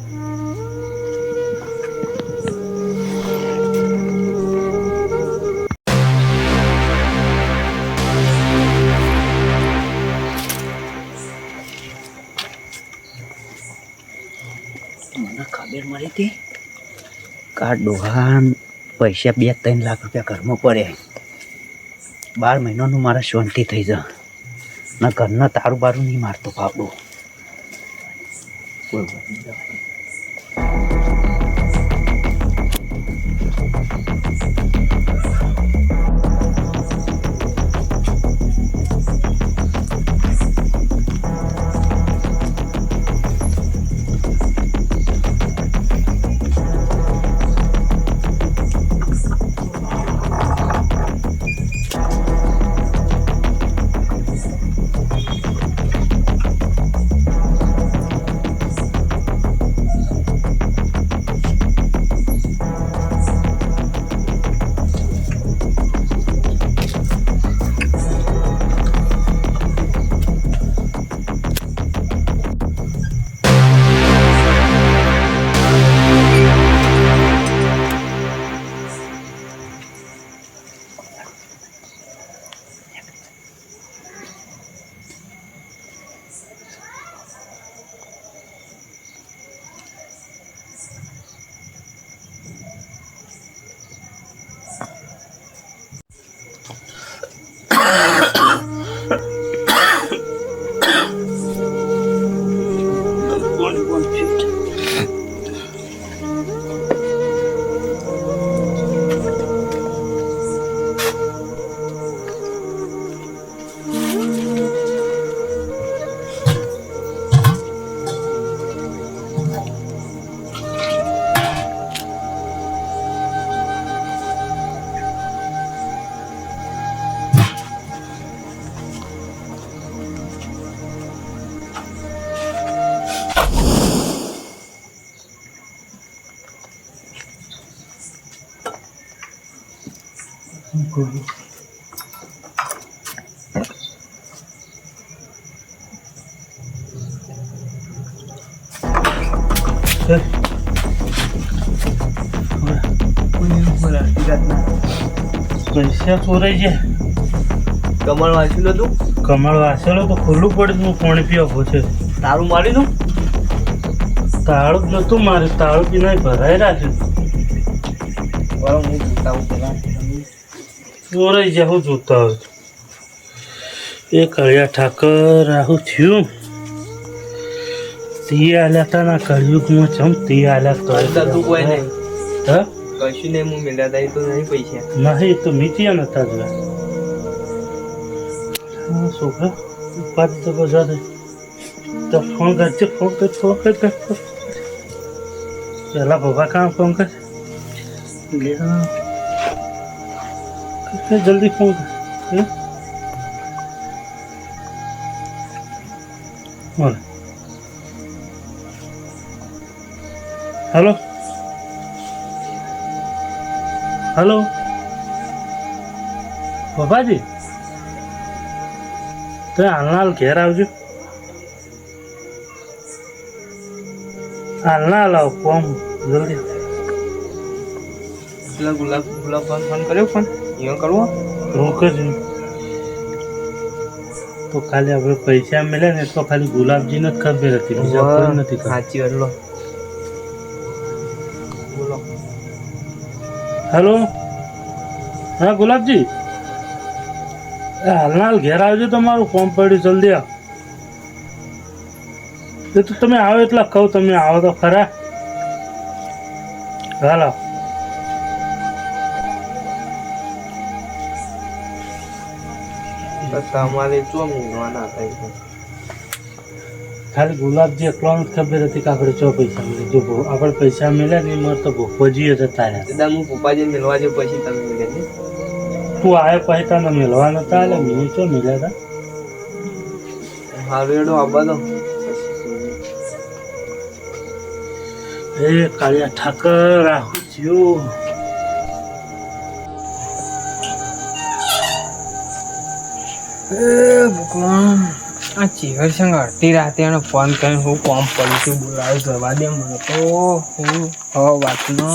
મને ખબર મળી હતી કા ડોહાન પૈસા 2-3 લાખ રૂપિયા ઘરમાં પડે 12 મહિનાનું મારા શાંતિ થઈ જા ના ઘરના તારું બારું નહીં મારતો પાપડો પૈસા ચોરાઈ છે કમળ વાંચેલો તું કમળ વાસેલો તો ખુલ્લું પડે હું પાણી પીવા છે તારું મારી દઉં તાળું જ નતું મારે તાળું પીને ભરાઈ રાખ્યું બરાબર હું જોતા હું પેલા ચોરાઈ જાય હું જોતા હોય એ કળિયા ઠાકર આવું થયું તી આલ્યા તા ના કળિયુગમાં ચમ તી આલ્યા કરતા તું કોઈ નહીં હા કશું નહીં હું મેળ્યા તા એ તો નહીં પૈસા નહીં તો મીઠિયા નતા જોયા હા છોકરા ઉપાધિ તો બધા દે તો ફોન કરજે ફોન કર પેલા બાબા કામ ફોન કર જલ્દી ફોન કર બોલ હેલો હેલો બાબાજી તો હાલના ઘેર આવજો હાલના લાવ ફોન જલ્દી પેલા ગુલાબ ફોન કર્યો ફોન અહીંયા કરવો રોક જ તો ખાલી આપણે પૈસા મળે ને તો ખાલી ગુલાબજીને જ ખબર હતી બીજા કોઈ નથી ખબર સાચી વાત લો બોલો હેલો હા ગુલાબજી હાલના હાલ ઘેર આવજો તમારું ફોર્મ પડ્યું જલ્દી આવ એ તો તમે આવો એટલા કહું તમે આવો તો ખરા હાલો તમારે ચો મિલવાના હતા ખાલી ગુલાબજી એકલાને જ ખબર હતી કે આપણે ચો પૈસા મળે જો આપણે પૈસા મળ્યા ને એમાં તો ભોપજીએ જતા રહ્યા દાદા હું પપ્પાજી મિલવા જે પછી તમે મિલે ને તું આવ્યો પછી તને મળવા નતા એટલે મેં ચો મળ્યા હતા હારું એડો આવવા દો એ કાળિયા ઠાકર આવું થયું ભગવાન આ ચીહર સંગ અડધી રાતે એને ફોન કરીને હું કોમ પડ્યું છું બોલાવ્યું જવા દે મને તો હું વાતનો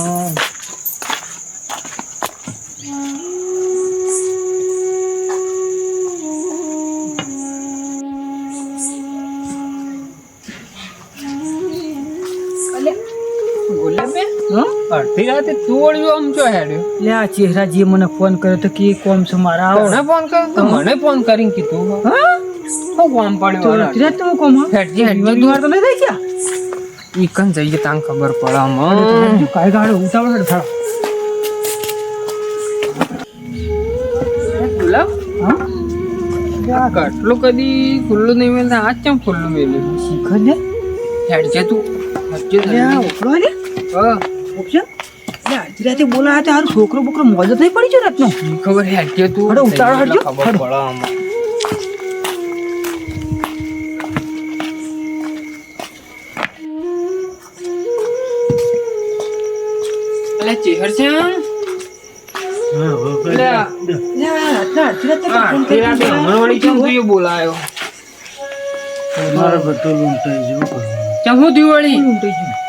અડધી રાતે તું વળ્યો આમ છો હેડ્યો લે આ ચહેરાજીએ મને ફોન કર્યો તો કે કોમ છે મારા આવો તને ફોન કર્યો તો મને ફોન કરીને કીધું હા હું કોમ પડ્યો તો રાત તો કોમ હેડજી હેડજી દીવાર તો નહીં થઈ ગયા ઈ કન જઈએ તાંગ ખબર પડે તું આમાં કાઈ ગાડો ઉતાવળ હેડ થાળ ગુલાબ હા કટલું કદી ખુલ્લું નહીં મેલતા આજ કેમ ખુલ્લું મેલ્યું શીખર ને હેડજે તું હજે લે આ ઉપલો ને હા ઓપ્શન લે આજી રાતે બોલાયા તે હારું છોકરો બોકરો મોજ જ નહીં પડી છે રાતનો ખબર હેડજે તું અરે ઉતારો હેડજો. ખબર પડે આમાં અલે ચેહર છે લે લે રાતના આજી રાતે તો ફોન તે રાતે હમણાં વળી કેમ તું એ બોલાયો મારે બધું લૂંટાઈ જેવું કેમ હું થયું વળી લૂંટાઈ ગયું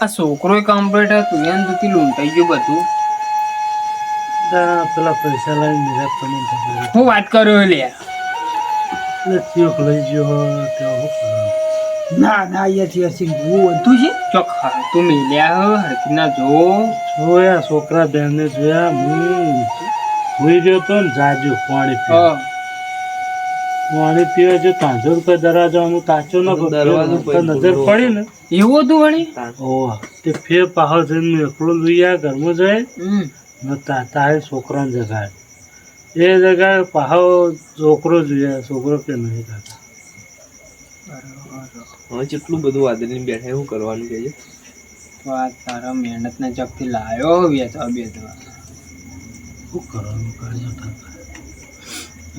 આ છોકરો કમ્પ્લીટ હતું એમ તું લૂંટાઈ ગયું બધું પેલા પૈસા લાવીને મેરા તમને હું વાત કર્યો લે ચીક લઈ ગયો ના ના યાર સિંહ હું વધુ છે ચોખ્ખા તું મિલ્યા હો હરકીના જો જોયા છોકરા બેનને જોયા હું હોઈ રહ્યો તો ને જાજો પાણી પીવા પાણી પીવા જો 500 રૂપિયા દરવાજો તાચો ન દરવાજો નજર પડી ને એવું હતું વળી ઓહ તે ફેર પાહો જઈને એકલો લઈ આ ઘરમાં જાય ને તારે છોકરાને જગાડે એ જગાડે પાહો છોકરો જોયા છોકરો કે નહીં કાકા હવે કેટલું બધું વાદળી બેઠા શું કરવાનું કે છે વાત તારા મહેનત ના ચકથી લાયો વેચવા બેચવા શું કરવાનું કરજો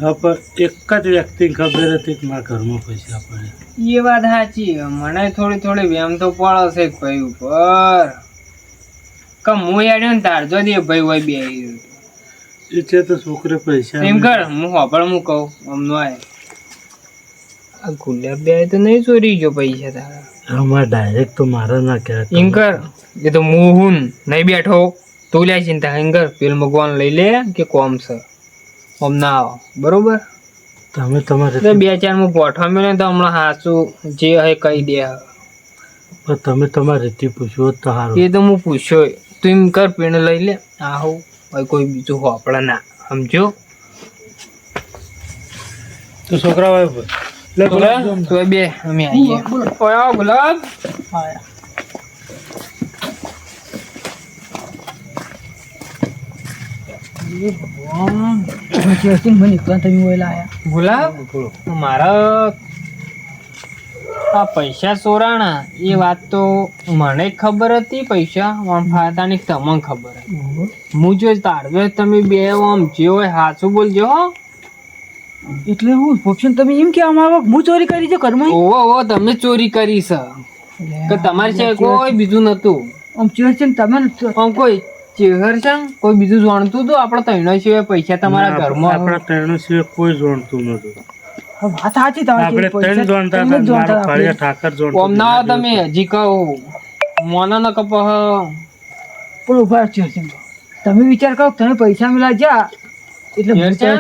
હા પણ એક જ વ્યક્તિને ખબર હતી કે મારા ઘરમાં પૈસા પડે એ વાત સાચી મને થોડી થોડી વેમ તો પડે છે ભાઈ ઉપર કે હું યાડ્યો ને તારજો દે ભાઈ હોય બે એ છે તો છોકરે પૈસા એમ કર હું હોપળ હું કહું અમનો આય આ ગુલાબ બે તો નહીં ચોરી ગયો પૈસા તારા આમાં ડાયરેક્ટ તો મારા ના કહેવાય એમ કર એ તો હું હું નહીં બેઠો તું લે ચિંતા એમ કર પેલ મગવાન લઈ લે કે કોમ છે આમ ના આવો બરોબર તમે તમારે એટલે બે ચાર હું ગોઠવા મેળે તો હમણાં હાચું જે હે કહી દે પણ તમે તમારી રીતે પૂછ્યું હોત તો સારું એ તો હું પૂછ્યો તું એમ કર પીણ લઈ લે આહો હવે કોઈ બીજું હોપડા ના સમજો તો છોકરા હોય તો બે અમે આવીએ ઓય આવો ગુલાબ ગુલાબ મારા આ પૈસા ચોરાણા એ વાત તો મને ખબર હતી પૈસા આમ ફાતાની તમને ખબર હતી હું જો તારવે તમે બે આમ જે હોય હાચું બોલજો હો એટલે હું ઓપ્શન તમે એમ કે અમારો હું ચોરી કરી છે ઘરમાં ઓવો ઓવો તમે ચોરી કરી છે કે તમારી છે કોઈ બીજું નતું આમ ચેર છે ને તમે આમ કોઈ ચેહર છે કોઈ બીજું જાણતું હતું આપણે ત્રણો સિવાય પૈસા તમારા ઘરમાં આપણા ત્રણો સિવાય કોઈ જોડતું નતું વાત સાચી આપણે ત્રણ જોણતા હતા મારો કાળિયા ઠાકર જોણતો ઓમ ના આવો તમે હજી કહું મોના ન કપ પણ ઉભા છે તમે વિચાર કરો તમે પૈસા મિલા જા એટલે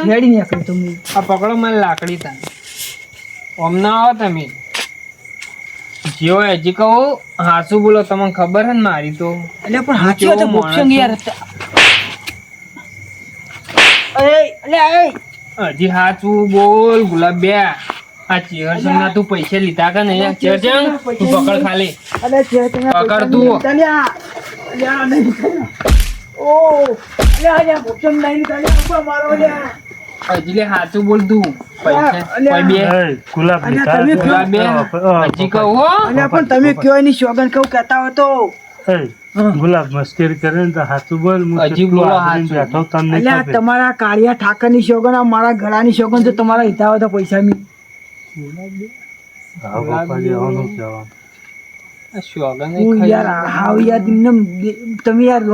હેડી નીકળે તમે આ પકડો મને લાકડી તા ઓમ ના આવો તમે જેવો હજી કહું હાસુ બોલો તમને ખબર હે ને મારી તો એટલે પણ હાચી વાત બોક્સિંગ યાર હજી હાચું બોલ ગુલાબ બે આ ચેહર ના તું પૈસા લીધા કે નહીં ચેહર તું પકડ ખાલી અલે ચેર તમે પકડ તું ચાલ્યા અલ્યા નહીં ઓ અલ્યા અલ્યા બોક્સિંગ નહીં ચાલ્યા ઉપર મારો અલ્યા હજી લે હાચું બોલ તું પૈસા કોઈ બે ગુલાબ અલ્યા તમે ગુલાબ બે હજી કહું હો અલ્યા પણ તમે કયો ની સોગન કહું કહેતા હો તો ગુલાબ મસ્કરી કરે ને તો હાથું બોલ હું હજી કેટલું બોલો આદરીને હાચું. બેઠો તમને અલ્યા ખબર. તમારા કાળિયા ઠાકર ની સોગન આ મારા ગળાની સોગન તો તમારા હિતાવો તો પૈસા મી હા, બાપાજી, આવવાનું કહેવાનું. આ શોગન હું યાર હાવ યાર તમે યાર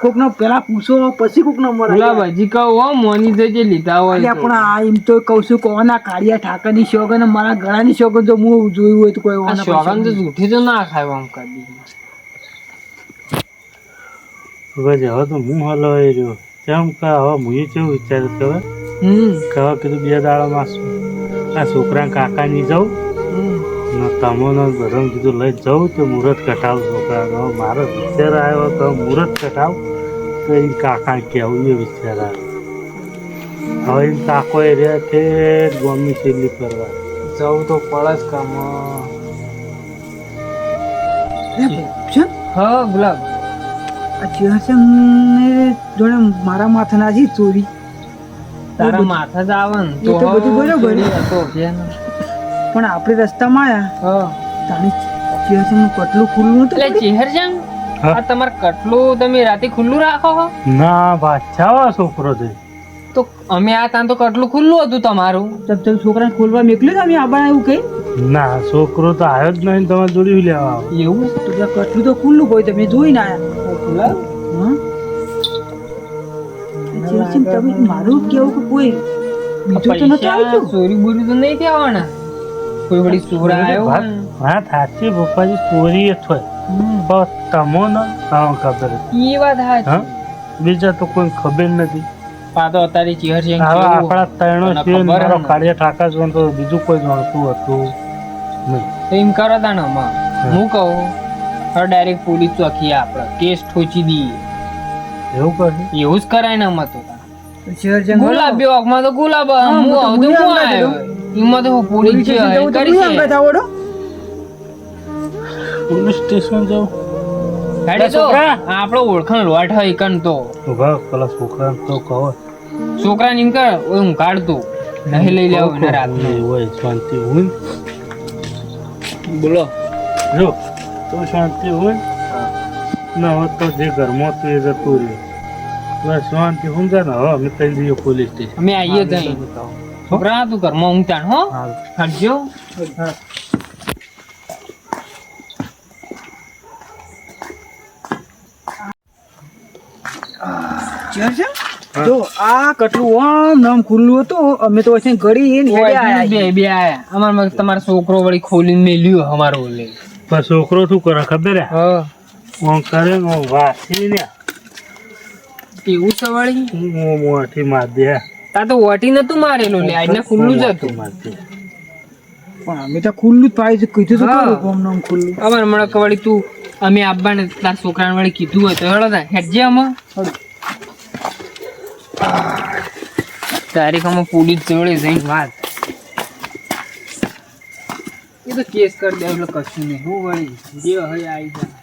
કોકનો પેલા પૂછો પછી કોકનો મરા ગુલાબ હજી કહું હો મોની જે લીધા હોય અલ્યા પણ આ એમ તો કહું છું કોના કાળિયા ઠાકરની શોગન મારા ગળાની શોગન તો હું જોયું હોય તો કોઈ આ ઓના શોગન તો પૈસા જૂઠી તો ના ખાય આમ કદી હવે હવે તો હું હલવાઈ રહ્યો કેમ કે હવે હું કેવું વિચાર ખબર કે હવે કીધું 2 દાડામાં આ છોકરા કાકાની જાઉં ને તમને બધા કીધું લઈ જાઉં તો મુહૂર્ત કટાવ છોકરાનો મારો વિચાર આવ્યો તો મુહૂર્ત કટાવ તો એ કાકા કહેવું એ વિચાર આવ્યો હવે એ કાકો એ રહ્યા કે ગોમની છેલ્લી કરવા જવું તો પડે જ કામ છે હા ગુલાબ આ ચેહરચંદ ને જોડે મારા માથે નાજી ચોરી તારા માથા જ આવે ને એ તો બધું બરોબર. ચોરી હતો ધ્યાન. પણ આપણે રસ્તામાં આયા હા તાણી ચેહરચંદ નું કટલું ખુલ્લું નતું એટલે ચેહરજંગ હા? આ તમાર કટલું તમે રાતે ખુલ્લું રાખો છો ના બાદશાહ છોકરો છે તો અમે આ ત્યાં તો કટલું ખુલ્લું હતું તમારું તબ છોકરાને ખોલવા મેકલ્યો તમે આબા એવું કઈ ના છોકરો તો આવ્યો જ નહીં તમારે જોડી લેવા આવો એવું તો ત્યાં કટલું તો ખુલ્લું કોઈ તમે જોઈને આયા ગુલાબ હા ચેહરચંદ તમે મારું કેવું કે કોઈ બીજું તો નતું પૈસા આવ્યું ચોરી બોરી તો નહીં થવાના કોઈ વળી ચોરા આવ્યો હોય ને. વાત સાચી પપ્પાજી ચોરી જ હોય પણ તમોને આમ ખબર હતી. ઈ વાત હા સાચી બીજા તો કોઈ ખબર નથી આ તો અત્યારે ચેહરજંગ હવે કેવું આપણા ત્રણો તને છે ખબર મારો હે ને? કાળિયા ઠાકા છે તો બીજું કોઈ જાણતું હતું નહીં તો એમ કરો તા ને માં હું કહું હવે ડાયરેક્ટ પોલીસ ચોકી આપણે કેસ ઠોચી દઈએ એવું કહે એવું જ કરાય ને મત ચેહરચંદ ગુલાબ બે ઓખમાં તો ગુલાબ હું હું તો આવું તો મુંય હું અંગાત આવ્યો એમાં તો હું પોલીસ પોલીસ છે સ્ટેશન જવું તો કરી મુંય અંગાત છે આવડો પોલીસ સ્ટેશન જાઉં હેડે તો છોકરા. આપણો ઓળખાણ લોટ હોય કન તો ઉભા પેલા છોકરાને તો કહો છોકરાને એમ કર ઓય હું કાઢતો નહીં લઈ લેવો એને રાતનો હોય શાંતિ હોય બોલો જો તો શાંતિ હોય ને હવે તો જે ઘરમાં હતું એ જતું રહ્યું બસ શાંતિ સમજા ને હવે અમે કઈ દઈએ પોલીસ સ્ટેશન અમે આવીએ તઈ છોકરા તું ઘરમાં ઊંઘતા હો હાલ. હટજો ચેહરચંદ જો આ કટલું આમ નામ ખુલ્લું હતું અમે તો વચ્ચે ગળી ને હેડે આયા બે બે આયા અમાર તમારો છોકરો વળી ખોલીને મેલ્યો અમારો લે પણ છોકરો શું કરે ખબર હે હા ઓમ કરે ને ઓમ વાસી ને એવું છે વળી ઓમ મોટી માર દે તા તો વટી નતું મારેલું લે આજને ખુલ્લું જ હતું માર દે. પણ અમે તો ખુલ્લું જ પાડી છે કીધું તો હા. ખરું કોમ નામ ખુલ્લું અમાર મળે કે વળી તું અમે આવવાને તાર છોકરાને વળી કીધું હોય તો હેડો તા હેડજે અમે તારીખ અમે પોલીસ જોડે જઈને વાત એ તો કેસ કરી દે એટલે કશું નહીં હું વળી જે હોય આવી જાય